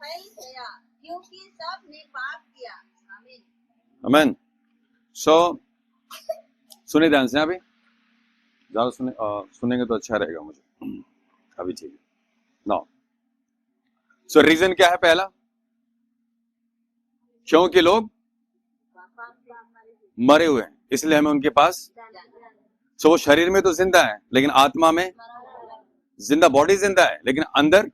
फैल गया, क्योंकि सब ने पाप किया। आमीन। आमीन। सो सुने ध्यान से, अभी ज्यादा सुनेंगे तो अच्छा रहेगा मुझे। अभी ठीक है। नाउ सो रीजन क्या है? पहला, क्योंकि लोग मरे हुए हैं, इसलिए हमें उनके पास। सो वो शरीर में तो जिंदा है, लेकिन आत्मा में जिंदा, बॉडी जिंदा है लेकिन अंदर।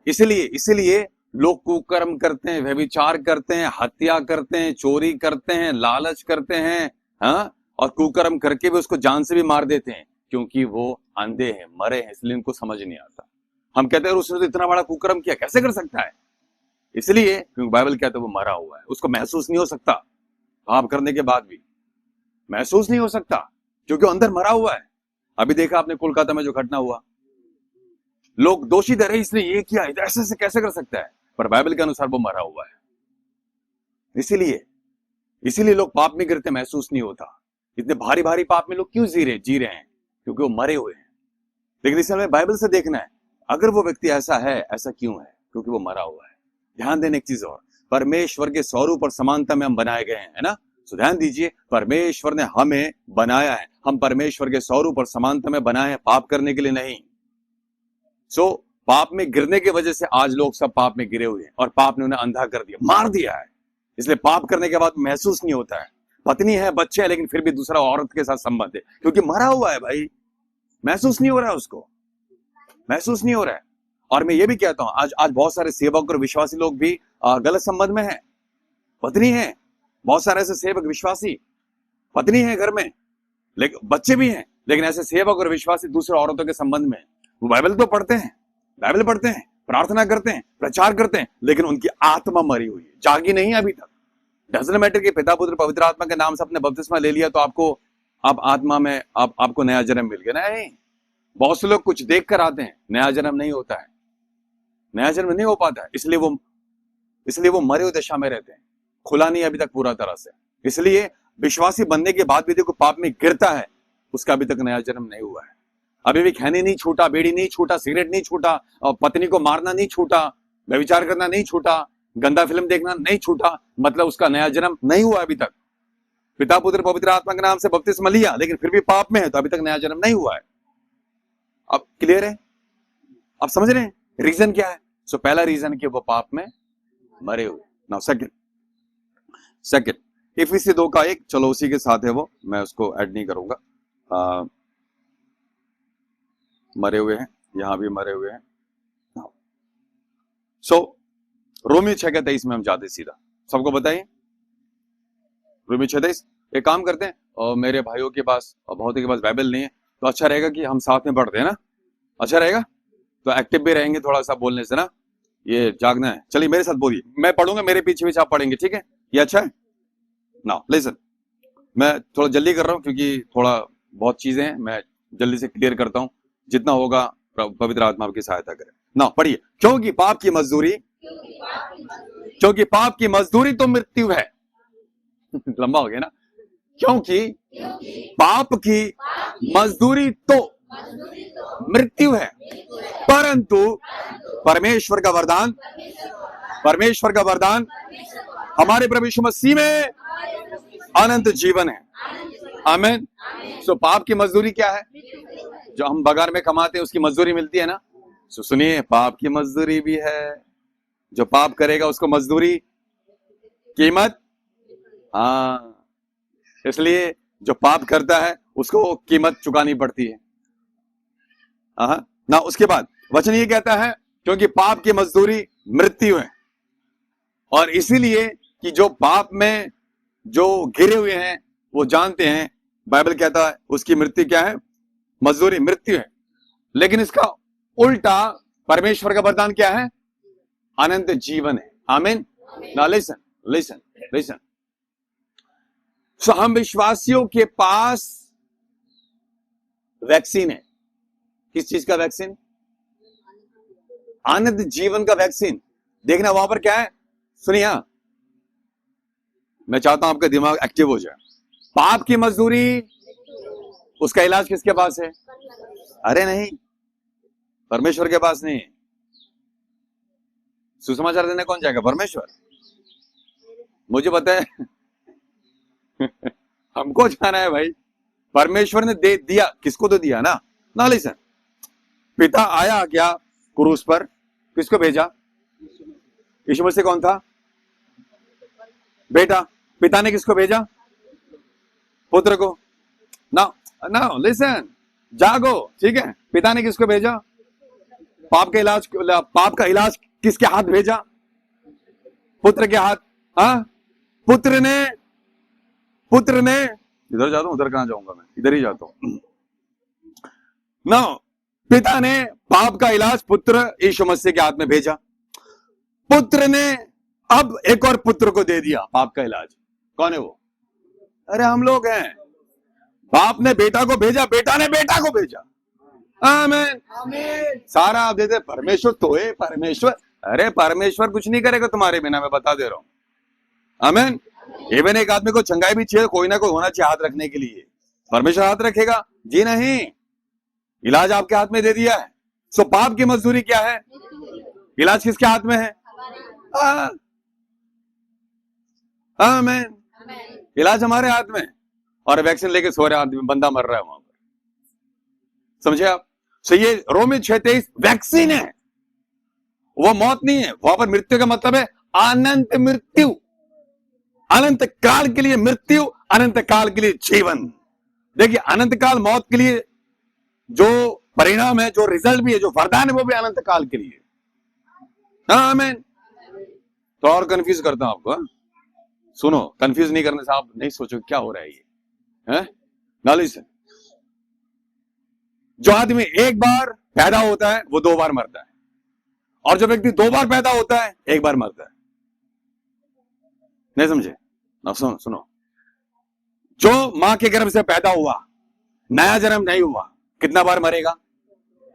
इसलिए लोग कुकर्म करते हैं, व्यभिचार करते हैं, हत्या करते हैं, चोरी करते हैं, लालच करते हैं, हाँ, और कुकर्म करके भी उसको जान से भी मार देते हैं, क्योंकि वो अंधे हैं, मरे हैं, इसलिए उनको समझ नहीं आता। हम कहते हैं उसने तो इतना बड़ा कुकर्म किया, कैसे कर सकता है? इसलिए क्योंकि बाइबल कहता है वो मरा हुआ है, उसको महसूस नहीं हो सकता। पाप करने के बाद भी महसूस नहीं हो सकता, क्योंकि अंदर मरा हुआ है। अभी देखा आपने कोलकाता में जो घटना हुआ, लोग दोषी ठहरे, इसने ये किया, ऐसे से कैसे कर सकता है? पर बाइबल के अनुसार वो मरा हुआ है। इसीलिए लोग पाप में गिरते महसूस नहीं होता। इतने भारी भारी पाप में लोग क्यों जी रहे हैं? क्योंकि वो मरे हुए हैं। लेकिन इसे हमें बाइबल से देखना है, अगर वो व्यक्ति ऐसा है, ऐसा क्यों है? क्योंकि वो मरा हुआ है। ध्यान देने एक चीज और, परमेश्वर के स्वरूप और समानता में हम बनाए गए हैं, है ना? तो ध्यान दीजिए, परमेश्वर ने हमें बनाया है, हम परमेश्वर के स्वरूप और समानता में बनाए हैं, पाप करने के लिए नहीं। सो पाप में गिरने की वजह से आज लोग सब पाप में गिरे हुए हैं, और पाप ने उन्हें अंधा कर दिया, मार दिया है। इसलिए पाप करने के बाद महसूस नहीं होता है। पत्नी है, बच्चे है, लेकिन फिर भी दूसरा औरत के साथ संबंध है, क्योंकि मरा हुआ है भाई, महसूस नहीं हो रहा है, उसको महसूस नहीं हो रहा है। और मैं ये भी कहता हूं, आज बहुत सारे सेवक और विश्वासी लोग भी गलत संबंध में हैं। पत्नी है, बहुत सारे ऐसे सेवक विश्वासी पत्नी है घर में, लेकिन बच्चे भी हैं, लेकिन ऐसे सेवक और विश्वासी दूसरे औरतों के संबंध में। वो बाइबल तो पढ़ते हैं, बाइबल पढ़ते हैं, प्रार्थना करते हैं, प्रचार करते हैं, लेकिन उनकी आत्मा मरी हुई है, जागी नहीं है अभी तक। डजंट मैटर कि पिता पुत्र पवित्र आत्मा के नाम से आपने बपतिस्मा ले लिया तो आप आत्मा में आपको नया जन्म मिल गया। नहीं, बहुत से लोग कुछ देख कर आते हैं, नया जन्म नहीं होता है, नया जन्म नहीं हो पाता है। इसलिए वो मरे हुए दशा में रहते हैं, खुला नहीं अभी तक पूरा तरह से। इसलिए विश्वासी बनने के बाद भी देखो पाप में गिरता है, उसका अभी तक नया जन्म नहीं हुआ है। अभी भी खैनी नहीं छूटा, बीड़ी नहीं छूटा, सिगरेट नहीं छूटा, और पत्नी को मारना नहीं छूटा, व्यभिचार करना नहीं छूटा, गंदा फिल्म देखना नहीं छूटा, मतलब उसका नया जन्म नहीं हुआ अभी तक। पिता पुत्र पवित्र आत्मा के नाम से बपतिस्मा लिया, लेकिन फिर भी पाप में है, तो अभी तक नया जन्म नहीं हुआ है। अब क्लियर है? आप समझ रहे हैं रीजन क्या है? सो पहला रीजन कि वो पाप में मरे हुए। नाउ सेकंड इफिसी 2:1, चलो उसी के साथ है वो, मैं उसको ऐड नहीं करूंगा। मरे हुए हैं, यहां भी मरे हुए हैं। सो रोमियो 6:23 में हम जाते सीधा, सबको बताइए रोमियो 6:23। एक काम करते हैं, और मेरे भाइयों के पास और बहुतों के पास बाइबल नहीं है, तो अच्छा रहेगा कि हम साथ में पढ़ते हैं ना, अच्छा रहेगा, तो एक्टिव भी रहेंगे थोड़ा सा बोलने से ना, ये जागना है। चलिए मेरे साथ बोलिए, मैं पढ़ूंगा, मेरे पीछे पीछे आप पढ़ेंगे, ठीक है? ये अच्छा है ना? लिसन, मैं थोड़ा जल्दी कर रहा हूं क्योंकि थोड़ा बहुत चीजें हैं, मैं जल्दी से क्लियर करता हूं, जितना होगा पवित्र आत्मा आपकी सहायता करे ना। पढ़िए, क्योंकि पाप की मजदूरी तो मृत्यु है। लंबा हो गया ना? क्योंकि पाप की मजदूरी तो मृत्यु है, परंतु परमेश्वर का वरदान हमारे प्रभु यीशु मसीह में अनंत जीवन है। आमीन। सो पाप की मजदूरी क्या है? जो हम बगार में कमाते हैं उसकी मजदूरी मिलती है ना। सो सुनिए, पाप की मजदूरी भी है, जो पाप करेगा उसको मजदूरी, कीमत, हाँ, इसलिए जो पाप करता है उसको कीमत चुकानी पड़ती है। ना उसके बाद वचन ये कहता है, क्योंकि पाप की मजदूरी मृत्यु है, और इसीलिए कि जो पाप में जो घिरे हुए हैं वो जानते हैं, बाइबल कहता है उसकी मृत्यु क्या है? मजदूरी मृत्यु है। लेकिन इसका उल्टा परमेश्वर का वरदान क्या है? अनंत जीवन है। आमीन। नाउ लिसन, सो हम विश्वासियों के पास वैक्सीन है। किस चीज का वैक्सीन? अनंत जीवन का वैक्सीन। देखना वहां पर क्या है, सुनिए, मैं चाहता हूं आपका दिमाग एक्टिव हो जाए। पाप की मजदूरी, उसका इलाज किसके पास है? अरे नहीं, परमेश्वर के पास नहीं। सुसमाचार देने कौन जाएगा? परमेश्वर। मुझे पता है हमको जाना है भाई। परमेश्वर ने दे दिया, किसको तो दिया ना। ना लिसन, पिता आया क्या क्रूस पर, किसको भेजा? यीशु मसीह कौन था? बेटा। पिता ने किसको भेजा? पुत्र को। ना ना लिसन, जागो, ठीक है। पिता ने किसको भेजा? पाप का इलाज किसके हाथ भेजा? पुत्र के हाथ। हाँ, पुत्र ने इधर जाता हूं, उधर कहां जाऊंगा मैं, इधर ही जाता हूं ना। पिता ने पाप का इलाज पुत्र यीशु मसीह के हाथ में भेजा। पुत्र ने अब एक और पुत्र को दे दिया पाप का इलाज। कौन है वो? अरे हम लोग हैं। बाप ने बेटा को भेजा, बेटा ने बेटा को भेजा। आमीन। सारा आप देते परमेश्वर तो है परमेश्वर। अरे परमेश्वर कुछ नहीं करेगा तुम्हारे बिना, मैं बता दे रहा हूं। आमीन। इवन एक आदमी को चंगाई भी चाहिए, कोई ना कोई होना चाहिए हाथ रखने के लिए। परमेश्वर हाथ रखेगा? जी नहीं, इलाज आपके हाथ में दे दिया है। सो पाप की मजदूरी क्या है? इलाज किसके हाथ में है? आमीन। इलाज हमारे हाथ में। और वैक्सीन लेके सो रहे आदमी, बंदा मर रहा है वहां पर, समझे आप? सो ये रोमी 6:23 वैक्सीन है, वो मौत नहीं है। वहां पर मृत्यु का मतलब है अनंत मृत्यु, अनंत काल के लिए मृत्यु, अनंत काल के लिए जीवन। देखिए, अनंत काल मौत के लिए जो परिणाम है, जो रिजल्ट भी है, जो वरदान है, वो भी अनंत काल के लिए। आमीन। तो और कंफ्यूज करता हूं आपको। सुनो, कंफ्यूज नहीं करने से आप नहीं सोचो क्या हो रहा है ये। नॉलेज से जो आदमी एक बार पैदा होता है वो 2 बार मरता है, और जो व्यक्ति 2 बार पैदा होता है 1 बार मरता है। नहीं समझे ना? सुनो, जो मां के गर्भ से पैदा हुआ, नया जन्म नहीं हुआ, कितना बार मरेगा?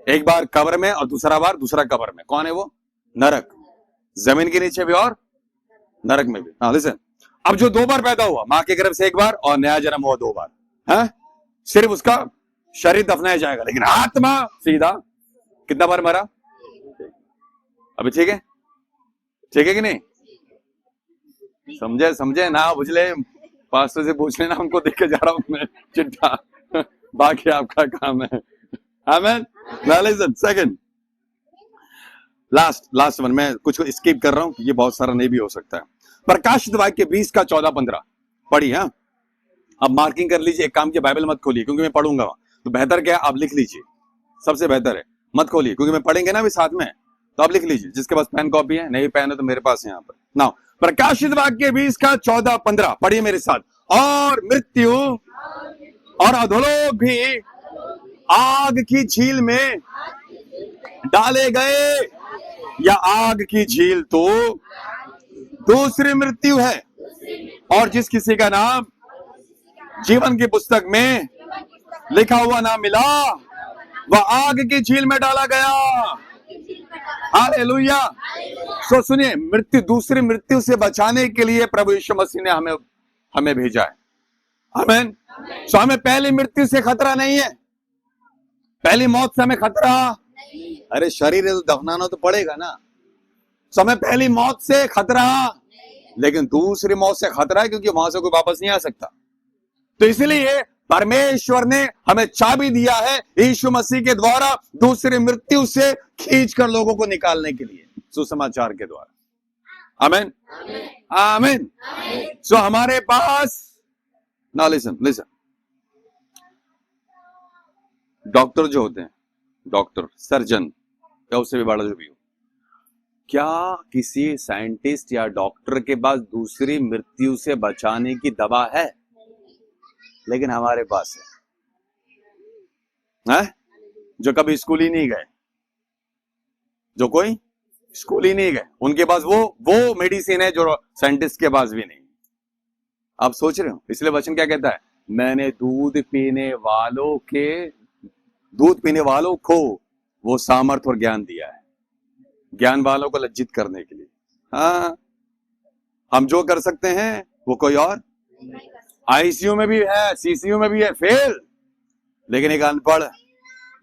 1 बार कब्र में, और दूसरा बार दूसरा कब्र में। कौन है वो? नरक। जमीन के नीचे भी और नरक में भी। हाँ लिसन, अब जो 2 बार पैदा हुआ, मां के गर्भ से 1 बार और नया जन्म हुआ 2 बार, है सिर्फ उसका शरीर दफनाया जाएगा, लेकिन आत्मा सीधा कितना बार मरा? अभी ठीक है? ठीक है कि नहीं? समझे ना? बुझले पास्टर से पूछ लेना, हमको देख के जा रहा हूं मैं चिट्ठा बाकी आपका काम है। आमीन। लिसन, सेकंड लास्ट वन, मैं कुछ स्किप कर रहा हूं, ये बहुत सारा नहीं भी हो सकता है। प्रकाशित वाक्य 20 का 14-15 पढ़ी। हाँ, अब मार्किंग कर लीजिए। एक काम की, बाइबल मत खोलिए, क्योंकि मैं पढ़ूंगा, तो बेहतर क्या आप लिख लीजिए, सबसे बेहतर है। मत खोलिए, क्योंकि मैं पढ़ेंगे ना अभी साथ में, तो आप लिख लीजिए। जिसके पास पेन कॉपी है, नहीं पेन है तो मेरे पास है यहाँ पर ना। प्रकाशित वाक्य 20 का 14-15 पढ़िए मेरे साथ। और मृत्यु और अधोलोक भी आग की झील में डाले गए। या आग की झील तो दूसरी मृत्यु है, और जिस किसी का नाम जीवन की पुस्तक में लिखा हुआ ना मिला, वह आग की झील में डाला गया। हालेलुया। सो सुनिए, मृत्यु, दूसरी मृत्यु से बचाने के लिए प्रभु यीशु मसीह ने हमें भेजा है। आमीन। सो हमें पहली मृत्यु से खतरा नहीं है, पहली मौत से हमें खतरा। अरे शरीर है तो दफनाना तो पड़ेगा ना। सो हमें पहली मौत से खतरा, लेकिन दूसरी मौत से खतरा है, क्योंकि वहां से कोई वापस नहीं आ सकता। तो इसलिए परमेश्वर ने हमें चाबी दिया है यीशु मसीह के द्वारा दूसरी मृत्यु से खींचकर लोगों को निकालने के लिए, सुसमाचार के द्वारा। आमीन। आमीन। सो हमारे पास ना, लिसन, डॉक्टर जो होते हैं, डॉक्टर, सर्जन, या उससे भी बड़ा जो भी हो, क्या किसी साइंटिस्ट या डॉक्टर के पास दूसरी मृत्यु से बचाने की दवा है? लेकिन हमारे पास है। जो कभी स्कूल ही नहीं गए, जो कोई स्कूल ही नहीं गए, उनके पास वो मेडिसिन है जो साइंटिस्ट के पास भी नहीं। आप सोच रहे हो? इसलिए वचन क्या कहता है? मैंने दूध पीने वालों को वो सामर्थ और ज्ञान दिया है, ज्ञान वालों को लज्जित करने के लिए। हाँ, हम जो कर सकते हैं वो कोई और। आईसीयू में भी है, सीसीयू में भी है, फेल। लेकिन एक अनपढ़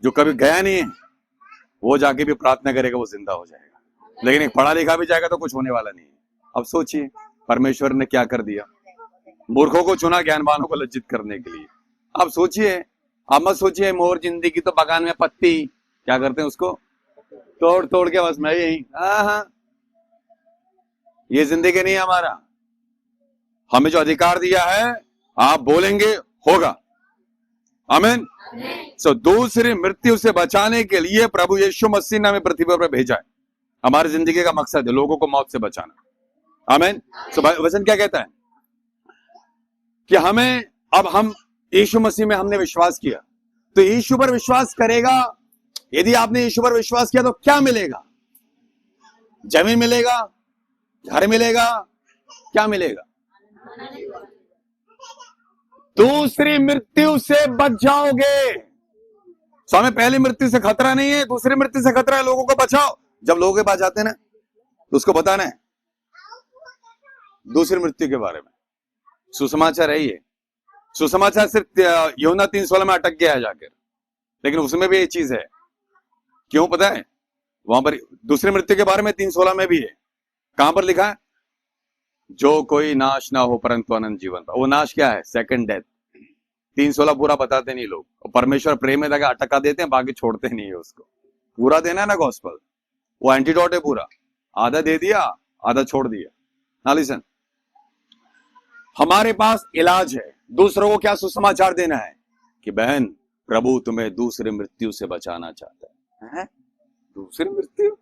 जो कभी गया नहीं है, वो जाके भी प्रार्थना करेगा, वो जिंदा हो जाएगा। लेकिन एक पढ़ा लिखा भी जाएगा तो कुछ होने वाला नहीं है। अब सोचिए परमेश्वर ने क्या कर दिया, मूर्खों को चुना ज्ञानवानों को लज्जित करने के लिए। अब सोचिए, आप मत सोचिए मोर जिंदगी तो बगान में पत्ती, क्या करते हैं उसको तोड़ तोड़ के बस मैं यही, हाँ, ये जिंदगी नहीं है हमारा। हमें जो अधिकार दिया है आप बोलेंगे होगा, आमीन। सो दूसरी मृत्यु से बचाने के लिए प्रभु यीशु मसीह ने हमें पृथ्वी पर भेजा है। हमारी जिंदगी का मकसद है लोगों को मौत से बचाना, आमीन। सो वचन क्या कहता है कि हमें, अब हम यीशु मसीह में हमने विश्वास किया तो यीशु पर विश्वास करेगा। यदि आपने यीशु पर विश्वास किया तो क्या मिलेगा? जमीन मिलेगा, घर मिलेगा, क्या मिलेगा? दूसरी मृत्यु से बच जाओगे। सो हमें पहली मृत्यु से खतरा नहीं है, दूसरी मृत्यु से खतरा है। लोगों को बचाओ। जब लोगों के पास जाते हैं ना तो उसको बताना है दूसरी मृत्यु के बारे में। सुसमाचार है ये। सुसमाचार सिर्फ यूहन्ना 3:16 में अटक गया है जाकर, लेकिन उसमें भी ये चीज है। क्यों पता है? वहां पर दूसरी मृत्यु के बारे में 3:16 में भी है। कहां पर लिखा है? जो कोई नाश ना हो परंतु अनंत जीवन पाए। वो नाश क्या है? Second death. 3:16 पूरा बताते नहीं लोग, और परमेश्वर प्रेम में लगा अटका देते हैं, बाकी छोड़ते नहीं है उसको। पूरा देना है ना गॉस्पल, वो एंटीडोट है पूरा। आधा दे दिया, आधा छोड़ दिया ना। लिसन, हमारे पास इलाज है। दूसरों को क्या सुसमाचार देना है कि बहन प्रभु तुम्हें दूसरी मृत्यु से बचाना चाहता है। दूसरी मृत्यु,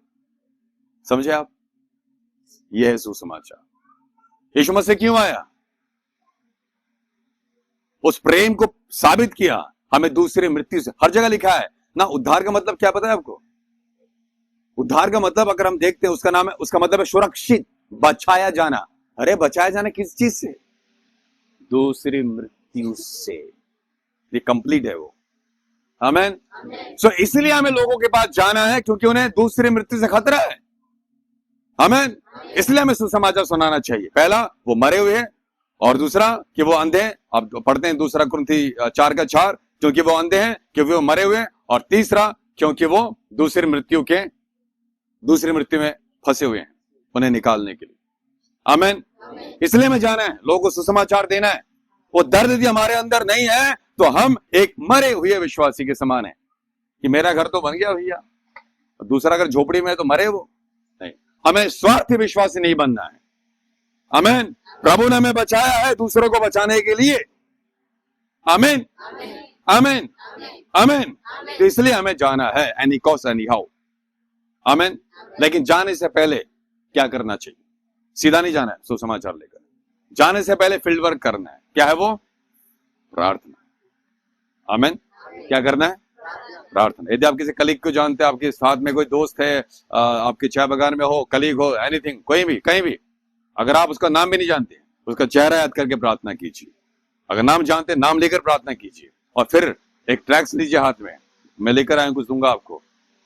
समझे आप? यह है सुसमाचार। यीशु मसीह क्यों आया? उस प्रेम को साबित किया, हमें दूसरी मृत्यु से। हर जगह लिखा है ना। उद्धार का मतलब क्या पता है आपको? उद्धार का मतलब अगर हम देखते हैं उसका नाम है, उसका मतलब है सुरक्षित, बचाया जाना। अरे बचाया जाना किस चीज से? दूसरी मृत्यु से। ये कंप्लीट है वो, आमीन। सो इसलिए हमें लोगों के पास जाना है क्योंकि उन्हें दूसरी मृत्यु से खतरा है, आमीन। इसलिए हमें सुसमाचार सुनाना चाहिए। पहला वो मरे हुए हैं, और दूसरा कि वो अंधे हैं। अब पढ़ते हैं 2 कुरिन्थी 4:4, क्योंकि वो अंधे हैं, क्योंकि वो मरे हुए हैं, और तीसरा क्योंकि वो दूसरी मृत्यु में फंसे हुए हैं, उन्हें निकालने के लिए, आमीन। इसलिए हमें जाना है, लोगों को सुसमाचार देना है। वो दर्द यदि हमारे अंदर नहीं है तो हम एक मरे हुए विश्वासी के समान है कि मेरा घर तो बन गया भैया, दूसरा अगर झोपड़ी में है तो मरे वो नहीं। हमें स्वार्थी विश्वासी नहीं बनना है, आमीन। प्रभु ने हमें बचाया है दूसरों को बचाने के लिए, आमीन, आमीन, आमीन। तो इसलिए हमें जाना है, एनी कॉस्ट एनी हाउ, आमीन। लेकिन जाने से पहले क्या करना चाहिए? सीधा नहीं जाना है सुसमाचार लेकर। जाने से पहले फील्ड वर्क करना है। क्या है वो? प्रार्थना, आमीन। क्या करना है? प्रार्थना। यदि आप किसी कलीग को जानते हैं, आपके साथ में कोई दोस्त है, आपके चाय बागान में हो, कलीग हो, एनीथिंग, कोई भी, कहीं भी, अगर आप उसका नाम भी नहीं जानते, उसका चेहरा याद करके प्रार्थना कीजिए। अगर नाम जानते, नाम लेकर प्रार्थना कीजिए, और फिर एक ट्रैक्स लीजिए हाथ में, मैं लेकर आया कुछ दूंगा आपको।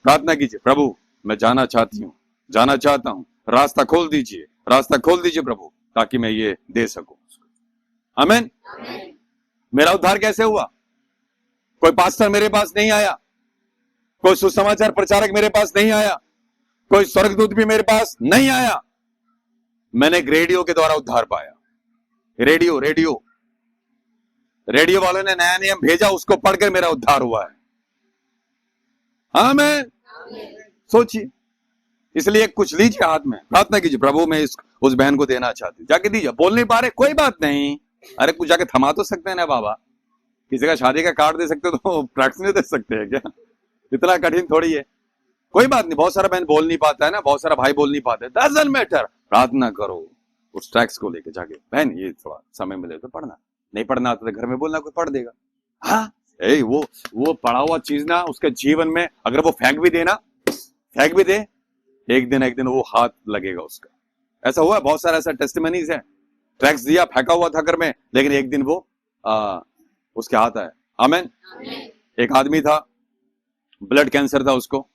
प्रार्थना कीजिए, प्रभु मैं जाना चाहती हूँ, जाना चाहता हूँ, रास्ता खोल दीजिए, रास्ता खोल दीजिए प्रभु, ताकि मैं ये दे सकूं, आमीन। मेरा उद्धार कैसे हुआ? कोई पास्टर मेरे पास नहीं आया, कोई सुसमाचार प्रचारक मेरे पास नहीं आया, कोई स्वर्गदूत भी मेरे पास नहीं आया। मैंने एक रेडियो के द्वारा उद्धार पाया। रेडियो वालों ने नया नियम भेजा, उसको पढ़कर मेरा उद्धार हुआ है, आमीन। सोचिए, इसलिए कुछ लीजिए हाथ में, प्रार्थना कीजिए, प्रभु मैं उस बहन को देना चाहती, जाके दीजिए। बोल नहीं पा रहे, कोई बात नहीं, अरे कुछ जाके थमा तो सकते हैं ना बाबा। किसी का शादी का कार्ड दे सकते हो तो प्रैक्टिस नहीं दे सकते हैं क्या? इतना कठिन थोड़ी है, कोई बात नहीं। बहुत सारा बहन बोल नहीं पाता है ना, बहुत सारा भाई बोल नहीं पाते, डजंट मैटर। प्रार्थना करो उस ट्रैक्स को लेके जाके, बहन ये थोड़ा समय मिले तो पढ़ना, नहीं पढ़ना आता तो घर में बोलना, कोई पढ़ देगा। हाँ, वो पढ़ा हुआ चीज ना उसके जीवन में अगर वो फेंक भी दे, एक दिन वो हाथ लगेगा उसका। ऐसा हुआ, बहुत सारा ऐसा टेस्टिमनीज है, ट्रैक्स दिया, फेंका हुआ था घर में, लेकिन एक दिन वो उसके हाथ आया, आमीन। एक आदमी था, ब्लड कैंसर था उसको,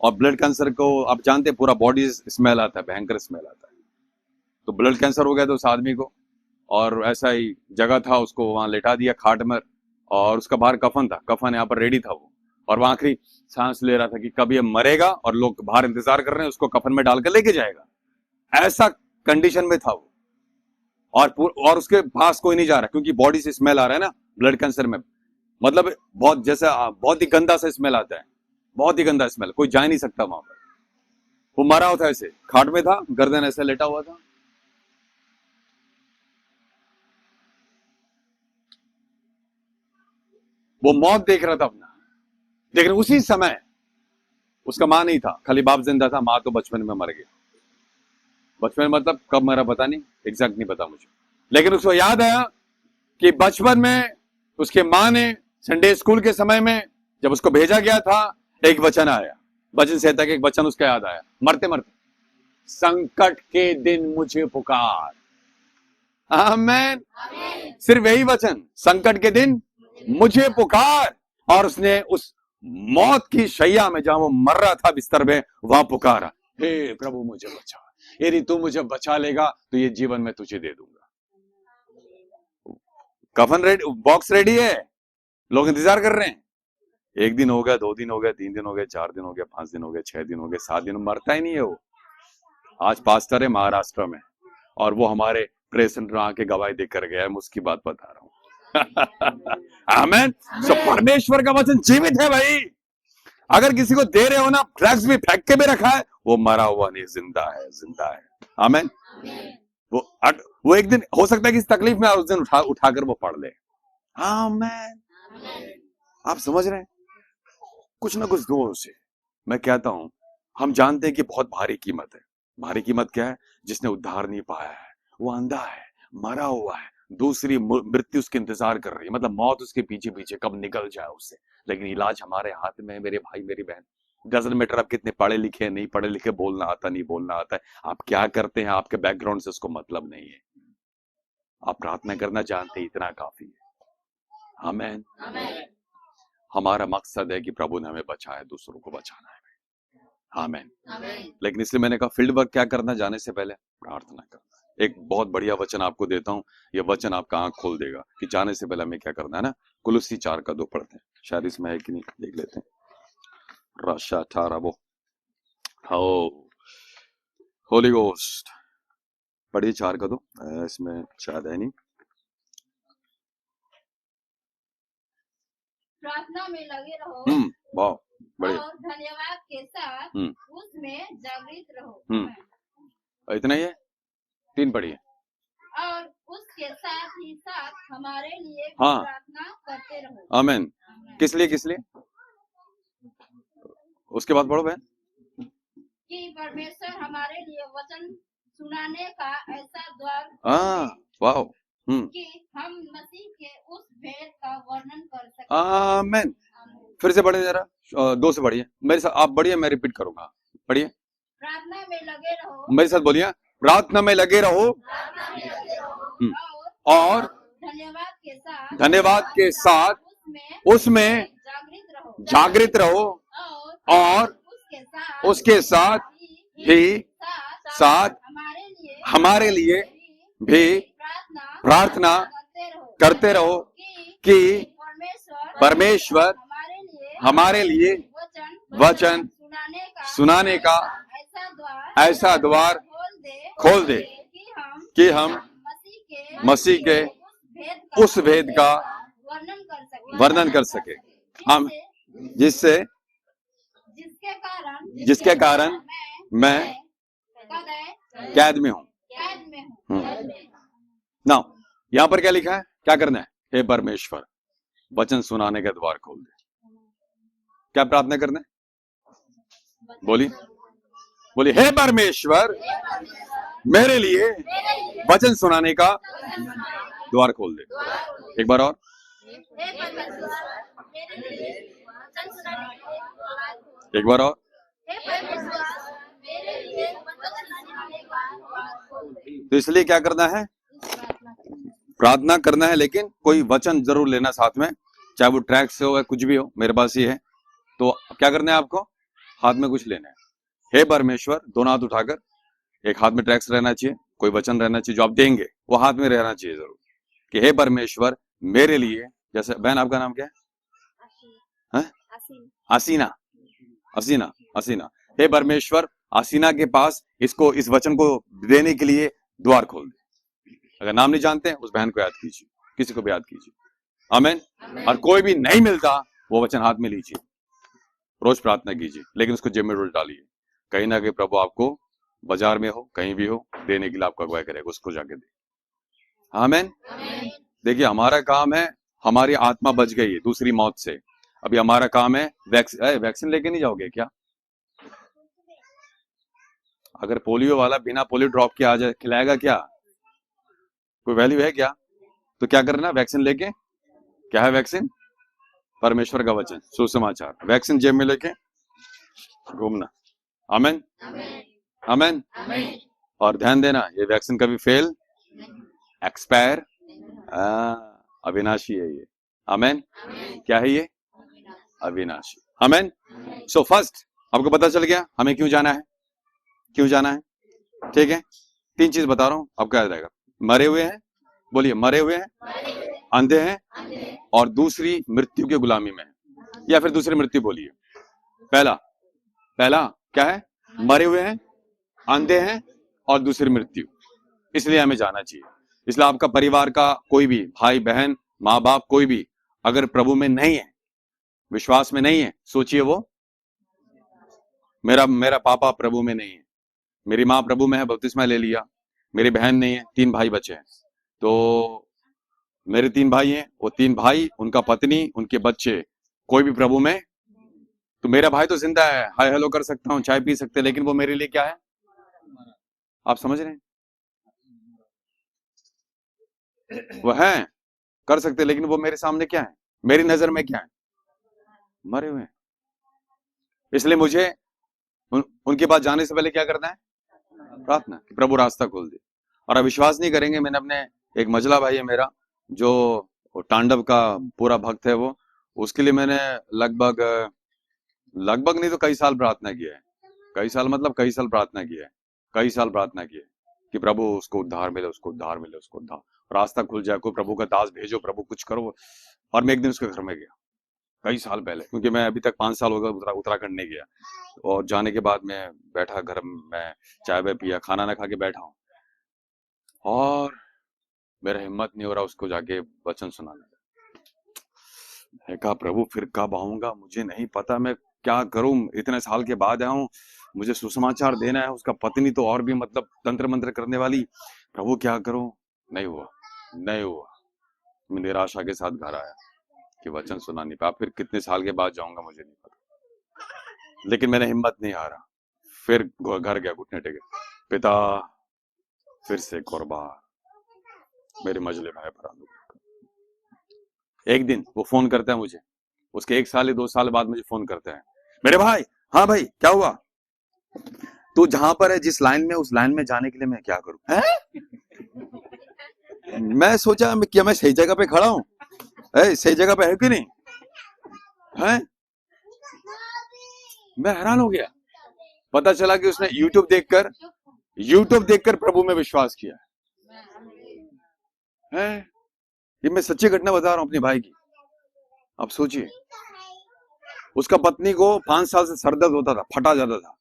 और ब्लड कैंसर को आप जानते हैं पूरा बॉडी स्मेल आता है, भयंकर स्मेल आता है। तो ब्लड कैंसर हो गया था उस आदमी को, और ऐसा ही जगह था, उसको वहां लेटा दिया खाट में, और उसका बाहर कफन था, कफन यहाँ पर रेडी था वो, और वो आखिरी सांस ले रहा था कि कब ये मरेगा और लोग बाहर इंतजार कर रहे हैं, उसको कफन में डालकर लेके जाएगा। ऐसा कंडीशन में था वो। और उसके पास कोई नहीं जा रहा क्योंकि बॉडी से स्मेल आ रहा है ना, ब्लड कैंसर में, मतलब बहुत जैसा बहुत ही गंदा सा स्मेल आता है, बहुत ही गंदा स्मेल, कोई जा नहीं सकता वहां पर। वो मरा हुआ था, ऐसे खाट में था, गर्दन ऐसे लेटा हुआ था। वो मौत देख रहा था अपना, लेकिन उसी समय उसका मां नहीं था, खाली बाप जिंदा था, मां तो बचपन में मर गया। बचपन में मतलब कब मरा पता नहीं, एग्जैक्ट नहीं पता मुझे, लेकिन उसको याद आया कि बचपन में उसके मां ने संडे स्कूल के समय में जब उसको भेजा गया था, एक वचन आया, वचन संहिता का एक वचन उसका याद आया, मरते मरते, संकट के दिन मुझे पुकार। आमीन। सिर्फ यही वचन, संकट के दिन मुझे पुकार। और उसने उस मौत की शैया में जहां वो मर रहा था बिस्तर में, वहां पुकारा, हे प्रभु मुझे बचा, यदि तू मुझे बचा लेगा तो ये जीवन में तुझे दे दूंगा। कफन रेडी, बॉक्स रेडी है, लोग इंतजार कर रहे हैं। 1 दिन हो गया, 2 दिन हो गया, 3 दिन हो गए, 4 दिन हो गया, 5 दिन हो गए, 6 दिन हो गए, 7 दिन, मरता ही नहीं है वो। आज पास्टर है महाराष्ट्र में और वो हमारे प्रेस सेंटर आके गवाही देकर गया है, मैं उसकी बात बता रहा हूं। आमीन। सो परमेश्वर का वचन जीवित है भाई। अगर किसी को दे रहे हो ना, फ्लैक्स भी फेंक के भी रखा है, वो मरा हुआ नहीं, जिंदा है, जिंदा है। आमीन। वो एक दिन हो सकता है कि इस तकलीफ में उस दिन उठाकर वो पढ़ ले। आमीन। आप समझ रहे हैं, कुछ ना कुछ दो उसे। मैं कहता हूं, हम जानते हैं कि बहुत भारी कीमत है। भारी कीमत क्या है? जिसने उद्धार नहीं पाया है, वो अंधा है, मरा हुआ है, दूसरी मृत्यु उसके इंतजार कर रही है, मतलब मौत उसके पीछे पीछे कब निकल जाए उससे। लेकिन इलाज हमारे हाथ में है मेरे भाई मेरी बहन। डजंट मैटर आप कितने पढ़े लिखे हैं, नहीं पढ़े लिखे, बोलना आता नहीं बोलना आता है, आप क्या करते हैं, आपके बैकग्राउंड से उसको मतलब नहीं है। आप प्रार्थना करना जानते हैं, इतना काफी है। आमीन। हमारा मकसद है कि प्रभु ने हमें बचाया, दूसरों को बचाना है। आमीन। लेकिन इसलिए मैंने कहा फील्ड वर्क क्या करना, जाने से पहले प्रार्थना करना। एक बहुत बढ़िया वचन आपको देता हूं, यह वचन आपका आंख खोल देगा कि जाने से पहले हमें क्या करना है ना। कुलुस्सी 4:2 पढ़ते हैं, शायद इसमें है कि नहीं, देख लेते हैं। रशा 18 वो होली गोस्ट पढ़िए 4:2, इसमें शायद है नहीं। प्रार्थना में लगे रहो, वाह बढ़िया, और धन्यवाद के साथ उसमें जागृत रहो। इतना ही है, 3 पढ़िए। और उसके साथ ही साथ हमारे लिए हाँ, प्रार्थना करते रहो। आमीन। किस लिए, किस लिए? उसके बाद पढ़ो बहन। कि परमेश्वर हमारे लिए वचन सुनाने का ऐसा द्वार, वाह, कि हम मसीह के उस भेद का वर्णन कर सकें। आमीन। फिर से पढ़िए जरा, 2 से पढ़िए मेरे साथ, आप बढ़िए, मैं रिपीट करूंगा, पढ़िए। प्रार्थना में लगे रहो, मेरे साथ बोलिए, प्रार्थना में लगे रहो, और धन्यवाद के साथ उसमें जागृत रहो, और उसके साथ ही साथ हमारे लिए भी प्रार्थना करते रहो कि परमेश्वर हमारे लिए वचन सुनाने का ऐसा द्वार खोल दे कि हम मसीह के उस भेद का वर्णन कर सके, हम जिसके कारण मैं कैद में हूं। ना यहां पर क्या लिखा है, क्या करना है? हे परमेश्वर वचन सुनाने का द्वार खोल दे। क्या प्रार्थना करना है? बोली हे परमेश्वर मेरे लिए वचन सुनाने का द्वार खोल दे। एक बार और, एक बार और। तो इसलिए क्या करना है? प्रार्थना करना है, लेकिन कोई वचन जरूर लेना साथ में, चाहे वो ट्रैक से हो या कुछ भी हो। मेरे पास ये है, तो क्या करना है आपको? हाथ में कुछ लेना है। हे परमेश्वर, दोनों हाथ उठाकर, एक हाथ में ट्रैक्स रहना चाहिए, कोई वचन रहना चाहिए जो आप देंगे, वो हाथ में रहना चाहिए जरूर, कि हे परमेश्वर मेरे लिए, जैसे बहन आपका नाम क्या है? असीना, असीना, असीना। हे परमेश्वर, असीना के पास इसको, इस वचन को देने के लिए द्वार खोल दे। अगर नाम नहीं जानते उस बहन को याद कीजिए, किसी को भी याद कीजिए। आमीन। और कोई भी नहीं मिलता वो वचन हाथ में लीजिए, रोज प्रार्थना कीजिए, लेकिन उसको जेब में रोल डालिए। कहीं ना कहीं प्रभु आपको बाजार में हो, कहीं भी हो, देने के लिए आपको अगुवाई करेगा, उसको जाके दे। आमीन। देखिए, हमारा काम है, हमारी आत्मा बच गई है दूसरी मौत से। अभी हमारा काम है वैक्सीन लेके नहीं जाओगे क्या? अगर पोलियो वाला बिना पोलियो ड्रॉप के आ जाए, खिलाएगा क्या? कोई वैल्यू है क्या? तो क्या करना? वैक्सीन लेके, क्या है वैक्सीन? परमेश्वर का वचन, सुसमाचार। वैक्सीन जेब में लेके घूमना। आमीन, आमीन। और ध्यान देना, ये वैक्सीन कभी फेल, एक्सपायर, अविनाशी है ये। आमीन। क्या है ये? अविनाशी। आमीन। सो फर्स्ट आपको पता चल गया हमें क्यों जाना है, क्यों जाना है, ठीक है? 3 चीज बता रहा हूं, आपको याद रहेगा। मरे हुए हैं, बोलिए, मरे हुए हैं, अंधे हैं, और दूसरी मृत्यु की गुलामी में है। या फिर दूसरी मृत्यु बोलिए। पहला क्या है? मरे हुए हैं, अंधे हैं, और दूसरी मृत्यु। इसलिए हमें जाना चाहिए। इसलिए आपका परिवार का कोई भी भाई बहन, माँ बाप, कोई भी अगर प्रभु में नहीं है, विश्वास में नहीं है, सोचिए वो, मेरा पापा प्रभु में नहीं है, मेरी माँ प्रभु में है, बपतिस्मा ले लिया, मेरी बहन नहीं है, 3 भाई बचे हैं। तो मेरे 3 भाई हैं, वो 3 भाई, उनका पत्नी, उनके बच्चे, कोई भी प्रभु में, तो मेरा भाई तो जिंदा है, हाय हेलो कर सकता हूँ, चाय पी सकते, लेकिन वो मेरे लिए क्या है? आप समझ रहे हैं? वो है, कर सकते, लेकिन वो मेरे सामने क्या है? मेरी नजर में क्या है? मरे हुए हैं। इसलिए मुझे उनके पास जाने से पहले क्या करना है? प्रार्थना कि प्रभु रास्ता खोल दे। और आप विश्वास नहीं करेंगे, मैंने अपने एक मजला भाई है मेरा, जो तांडव का पूरा भक्त है, वो, उसके लिए मैंने लगभग नहीं तो कई साल प्रार्थना किया है। कई साल मतलब कई साल प्रार्थना किया है, कई साल प्रार्थना किया है कि प्रभु उसको उद्धार मिले, उसको उद्धार मिले, उसको उद्धार, रास्ता खुल जाए, कोई प्रभु का दास भेजो, प्रभु कुछ करो। और मैं एक दिन उसके घर में गया, कई साल पहले, क्योंकि मैं अभी तक 5 साल हो गए उत्तराखंड नहीं गया। और जाने के बाद मैं बैठा घर में, चाय वाय पिया, खाना ना खा के बैठा हूँ, और मेरा हिम्मत नहीं हो रहा उसको जाके वचन सुनाने का। मैं कहा प्रभु फिर कब आऊंगा, मुझे नहीं पता मैं क्या करूं, इतने साल के बाद आया हूं, मुझे सुसमाचार देना है। उसका पत्नी तो और भी मतलब तंत्र मंत्र करने वाली, प्रभु क्या करूं? नहीं हुआ, नहीं हुआ। मैं निराशा के साथ घर आया कि वचन सुना नहीं पाया। फिर कितने साल के बाद जाऊंगा मुझे नहीं पता, लेकिन मैंने हिम्मत नहीं हारा। फिर घर गया, घुटने टेके, पिता फिर से एक और बार मेरे मजले भाई भरा। एक दिन वो फोन करता है मुझे, उसके 1 साल या 2 साल बाद मुझे फोन करता है, मेरे भाई, हाँ भाई क्या हुआ? तू जहां पर है, जिस लाइन में, उस लाइन में जाने के लिए मैं क्या करूं? मैं सोचा क्या मैं सही जगह पे खड़ा हूं? सही जगह पे है कि नहीं है? मैं हैरान हो गया। पता चला कि उसने यूट्यूब देखकर प्रभु में विश्वास किया है। ये मैं सच्ची घटना बता रहा हूं अपने भाई की। आप सोचिए, उसका पत्नी को 5 साल से सरदर्द होता था, फटा जाता था,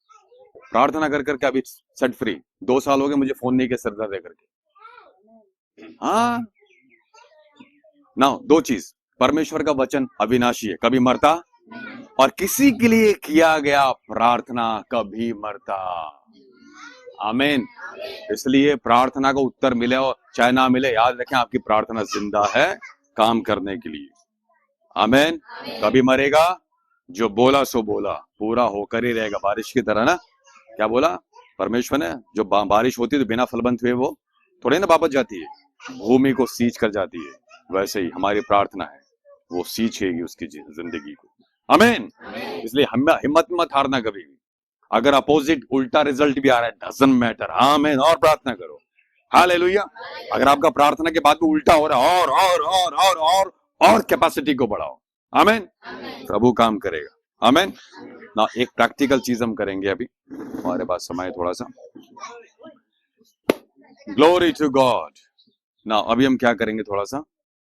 प्रार्थना कर करके अभी सेट फ्री। 2 साल हो गए, मुझे फोन नहीं किया सरदर्द है करके। हाँ ना, 2 चीज, परमेश्वर का वचन अविनाशी है, कभी मरता, और किसी के लिए किया गया प्रार्थना कभी मरता। आमीन। इसलिए प्रार्थना का उत्तर मिले और चाहे ना मिले, याद रखें आपकी प्रार्थना जिंदा है काम करने के लिए। आमीन। कभी मरेगा, जो बोला सो बोला पूरा होकर ही रहेगा, बारिश की तरह ना। क्या बोला परमेश्वर ने? जो बारिश होती है तो बिना फलबंत हुए वो थोड़ी ना वापस जाती है, भूमि को सींच कर जाती है। वैसे ही हमारी प्रार्थना है, वो सींचेगी उसकी जिंदगी को। आमीन। इसलिए हिम्मत मत हारना कभी भी। अगर अपोजिट उल्टा रिजल्ट भी आ रहा है, डजंट मैटर, आमीन, और प्रार्थना करो। हालेलुया। अगर आपका प्रार्थना के बाद भी उल्टा हो रहा है, और कैपेसिटी को बढ़ाओ। आमीन। प्रभु काम करेगा। आमीन। ना एक प्रैक्टिकल चीज हम करेंगे अभी, हमारे पास समय थोड़ा सा। Glory to God. ना अभी हम क्या करेंगे, थोड़ा सा